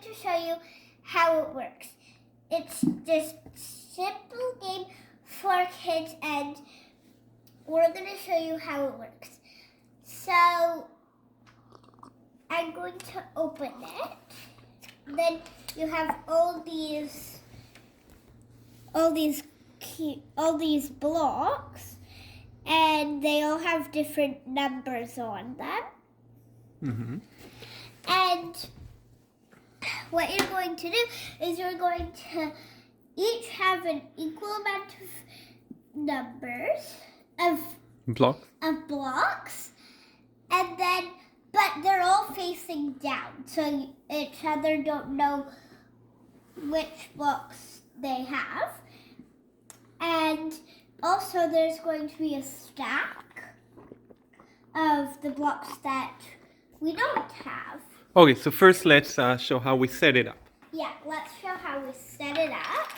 to show you how it works. It's just simple game for kids, and we're going to show you how it works. So I'm going to open it. Then you have all these blocks, and they all have different numbers on them. Mm-hmm. And what you're going to do is you're going to each have an equal amount of numbers of blocks, and then but they're all facing down, so each other don't know which blocks they have. And also there's going to be a stack of the blocks that we don't have. Okay, so first let's show how we set it up. Yeah, let's show how we set it up,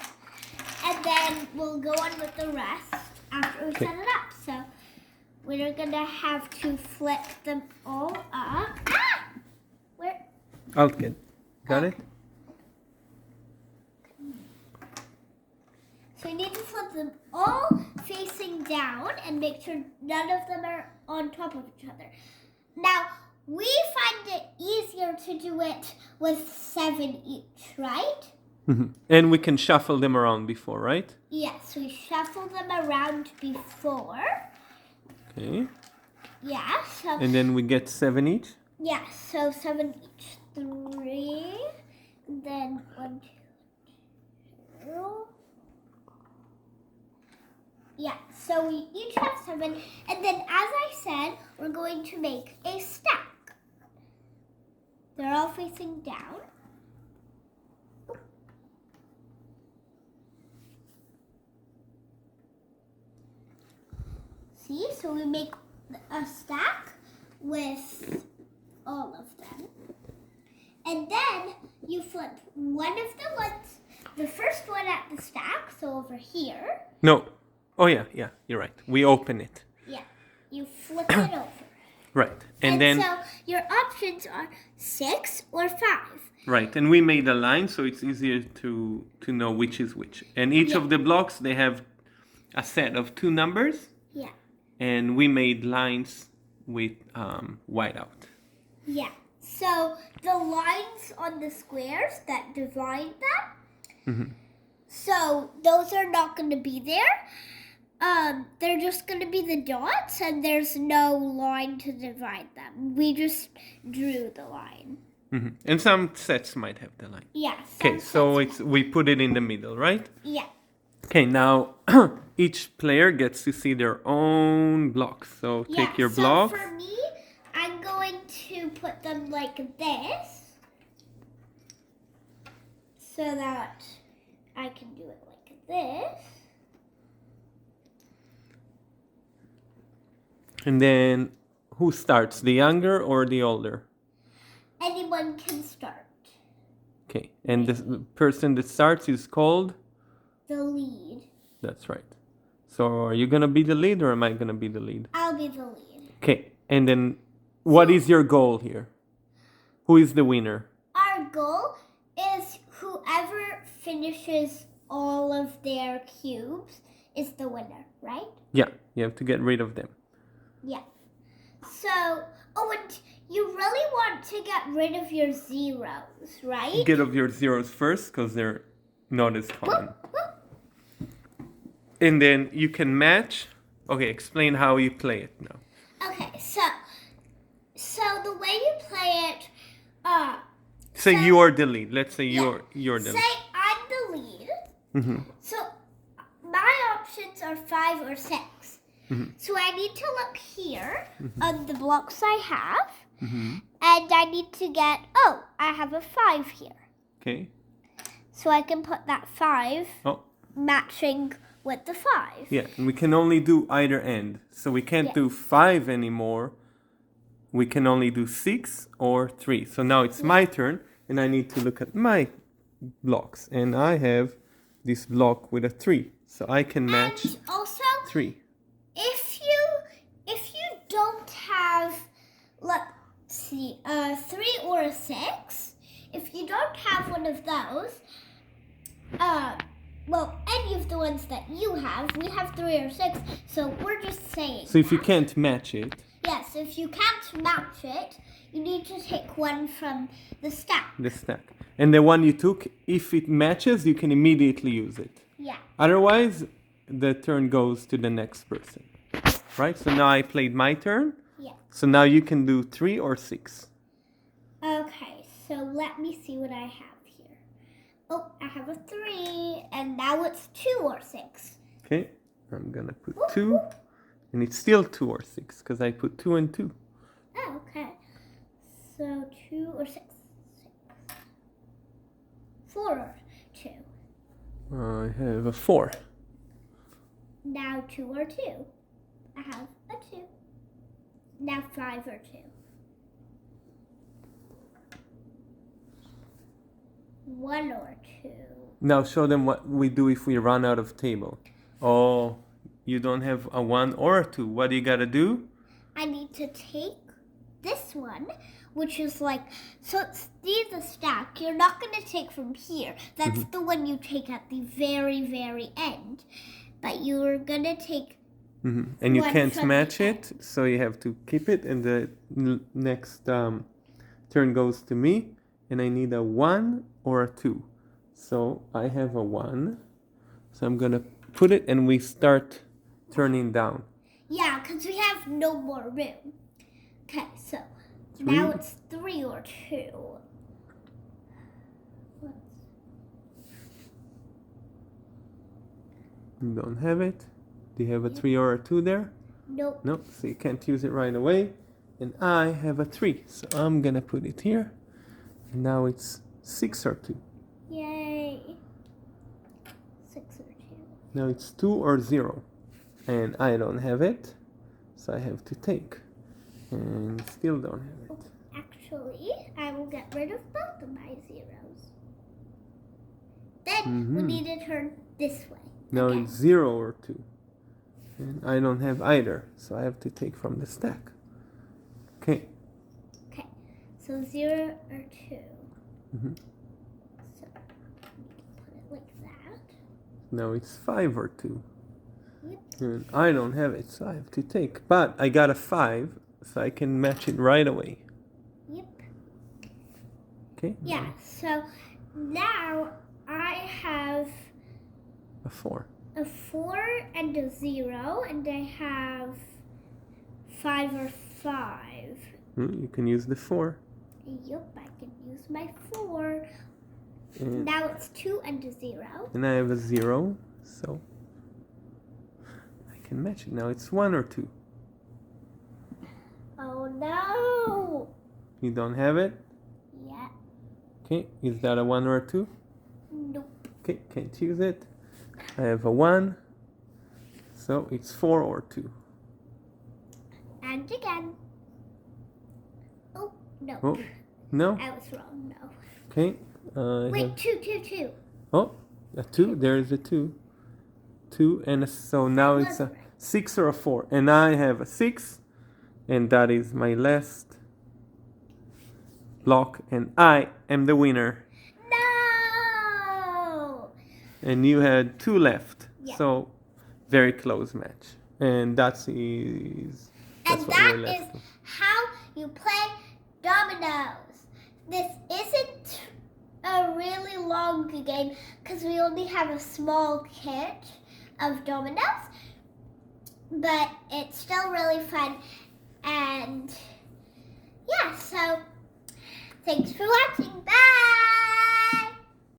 and then we'll go on with the rest after we set it up. So we're gonna have to flip them all up. Ah! Where? I'll get. Got it? So you need to flip them all facing down and make sure none of them are on top of each other. Now, we find it easier to do it with 7 each, right? Mm-hmm. And we can shuffle them around before, right? Yes, we shuffle them around before. Okay. Yeah, so... And then we get 7 each? Yeah, so 7 each. 3, then 1, 2, 2. Yeah, so we each have 7, and then as I said, we're going to make a stack. They're all facing down. See, so we make a stack with all of them. And then you flip one of the ones, the first one at the stack, so over here. No. Oh yeah, you're right. We open it. Yeah, you flip it over. Right. And then so your options are 6 or 5. right, and we made a line so it's easier to know which is which. And each of the blocks, they have a set of 2 numbers. Yeah. And we made lines with white out. Yeah. So the lines on the squares that divide them, so those are not going to be there. They're just going to be the dots, and there's no line to divide them. We just drew the line. Mm-hmm. And some sets might have the line. Yeah. Okay, so we put it in the middle, right? Yeah. Okay, now each player gets to see their own blocks. So take your blocks. So for me, I'm going to put them like this, so that I can do it like this. And then who starts, the younger or the older? Anyone can start. Okay, and the person that starts is called? The lead. That's right. So are you going to be the lead or am I going to be the lead? I'll be the lead. Okay, and then what is your goal here? Who is the winner? Our goal is whoever finishes all of their cubes is the winner, right? Yeah, you have to get rid of them. Yeah. So, and you really want to get rid of your zeros, right? Get rid of your zeros first because they're not as common. And then you can match. Okay, explain how you play it now. Okay, so the way you play it, Say you're the lead. Let's say you're the say I'm the lead. Mm-hmm. So my options are 5 or 6. Mm-hmm. So I need to look here on the blocks I have, Mm-hmm. and I need to get, I have a 5 here. Okay. So I can put that 5 Oh. matching with the 5. Yeah, and we can only do either end. So we can't do 5 anymore. We can only do 6 or 3. So now it's my turn, and I need to look at my blocks. And I have this block with a 3. So I can match And also, 3. if you don't have, let's see, 3 or a 6, if you don't have one of those, well, any of the ones that you have, we have 3 or 6, so we're just saying. So if you that. can't match it, Yes, if you can't match it, you need to take one from the stack. the stack. And the one you took, if it matches, you can immediately use it. Yeah. Otherwise, the turn goes to the next person. Right? So now I played my turn. Yeah. So now you can do 3 or 6. Okay, so let me see what I have here. Oh, I have a 3, and now it's 2 or 6. Okay, I'm gonna put 2, and it's still 2 or 6, because I put 2 and 2. Oh, okay. So 2 or 6. 4 or 2. I have a 4. Now 2 or 2. I have a 2. Now 5 or 2. 1 or 2. Now show them what we do if we run out of table. Oh, you don't have a 1 or a 2. What do you gotta do? I need to take this one, which is like, so these a stack. You're not going to take from here. That's the one you take at the very, very end. But you're going to take And you one can't from match the it, so you have to keep it, and the next turn goes to me, and I need a 1 or a 2. So I have a 1, so I'm gonna put it, and we start turning down. Yeah, because we have no more room. Okay, so 3. now it's 3 or 2. You don't have it. Do you have a 3 or a 2 there? Nope. No, so you can't use it right away. And I have a 3, so I'm gonna put it here. And now it's 6 or 2. Yay. 6 or 2. Now it's 2 or 0. And I don't have it, so I have to take. And still don't have it. Actually, I will get rid of both of my zeros. Then we need to turn this way. Now again. it's 0 or 2. And I don't have either, so I have to take from the stack. Okay. Okay, so 0 or 2. So, put it like that. Now it's 5 or 2. Yep. And I don't have it, so I have to take. But I got a 5, so I can match it right away. Yep. Okay? Yeah, so now I have A 4. a 4 and a 0, and I have 5 or 5. You can use the 4. Yep, I can use my 4. And, Now it's 2 and a 0. and I have a 0, so I can match it. Now it's 1 or 2. Oh no! You don't have it? Yeah. Okay, is that a 1 or a 2? Nope. Okay, can't use it. I have a 1, so it's 4 or 2. And again. Oh, no. Oh, no? I was wrong, no. Okay. I Wait, have, 2, 2, 2. oh, a 2. There is a 2. 2, and so now it's a 6 or a 4. And I have a 6, and that is my last block, and I am the winner. No! And you had 2 left. Yeah. So, very close match. And that's what we're And left that is with. how you play dominoes. This isn't a really long game because we only have a small kit of dominoes, but it's still really fun. And yeah, so thanks for watching. Bye!